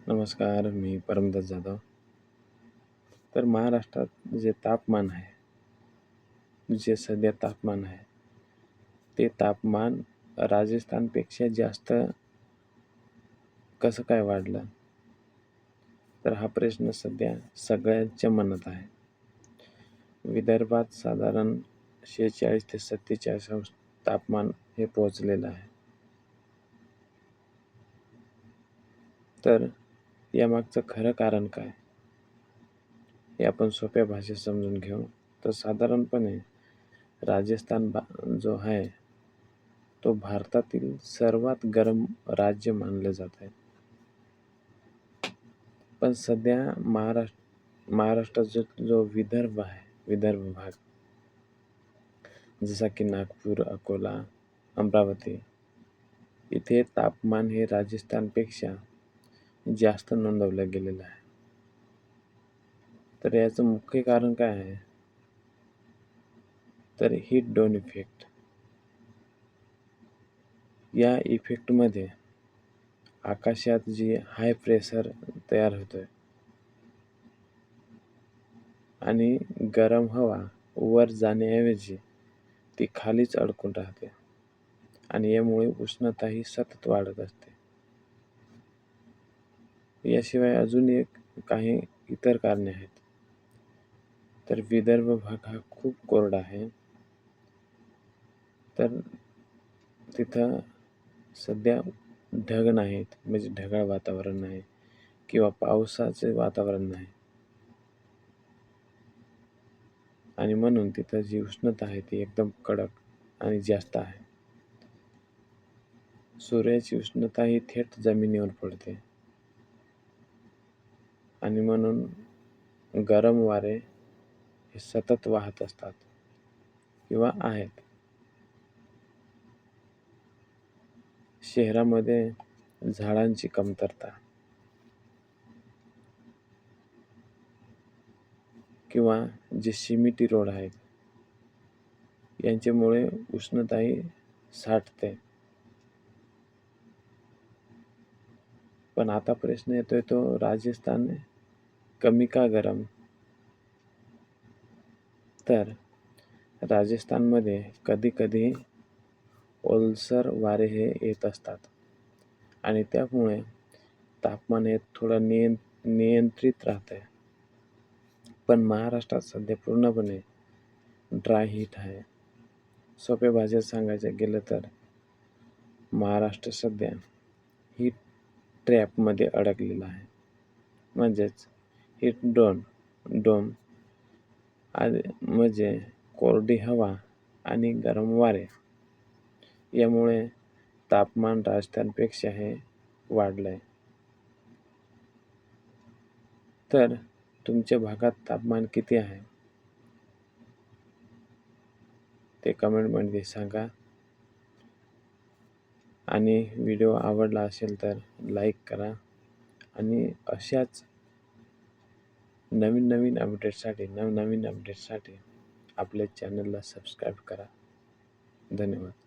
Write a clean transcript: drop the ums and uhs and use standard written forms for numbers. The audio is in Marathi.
नमस्कार, मी परमदास जाधव. तर महाराष्ट्रात जे तापमान आहे, जे सध्या तापमान आहे, ते तापमान राजस्थानपेक्षा जास्त कसं काय वाढलं? तर हा प्रश्न सध्या सगळ्यांच्या मनात आहे. विदर्भात साधारण 46 ते 47 अंश तापमान हे पोहोचलेलं आहे. तर यामागचं खरं कारण काय? हे आपण सोप्या भाषेत समजून घेऊ. तर साधारणपणे राजस्थान जो आहे, तो भारतातील सर्वात गरम राज्य मानलं जात आहे. पण सध्या महाराष्ट्राचा जो विदर्भ आहे, विदर्भ भाग जसा की नागपूर, अकोला, अमरावती, इथे तापमान हे राजस्थानपेक्षा जास्त नोंदवलं गेलेलं आहे. तर याचं मुख्य कारण काय आहे? तर हीट डोन इफेक्ट. या इफेक्टमध्ये आकाशात जी हाय प्रेशर तयार होतोय आणि गरम हवा वर जाण्याऐवजी ती खालीच अडकून राहते आणि यामुळे उष्णताही सतत वाढत असते. याशिवाय अजून काही इतर कारणे आहेत. तर विदर्भ भाग हा खूप कोरडा आहे. तर तिथं सध्या ढग नाहीत, म्हणजे ढगाळ वातावरण नाही किंवा पावसाचे वातावरण नाही आणि म्हणून तिथं जी उष्णता आहे ती एकदम कडक आणि जास्त आहे. सूर्याची उष्णता ही थेट जमिनीवर पडते आणि म्हणून गरम वारे हे सतत वाहत असतात किंवा आहेत. शहरामध्ये झाडांची कमतरता किंवा जे सिमेंटी रोड आहेत, यांच्यामुळे उष्णताही साठते. पण आता प्रश्न येतोय तो, राजस्थान कमी का गरम? तर राजस्थानमध्ये कधी-कधी ओलसर वारे हे येत असतात आणि त्यामुळे तापमान हे थोडं नियंत्रित राहतंय. पण महाराष्ट्रात सध्या पूर्णपणे ड्राय हीट आहे. सोप्या भाषेत सांगायचं गेलं तर महाराष्ट्र सध्या हीट ट्रॅपमध्ये अडकलेला आहे. म्हणजेच हीट डोम म्हणजे कोरडी हवा आणि गरम वारे यामुळे तापमान राजस्थानपेक्षा हे वाढलंय. तर तुमच्या भागात तापमान किती आहे ते कमेंटमध्ये सांगा आणि व्हिडिओ आवडला असेल तर लाईक करा आणि अशाच नवीन अपडेट्ससाठी आपल्या चॅनलला सबस्क्राईब करा. धन्यवाद.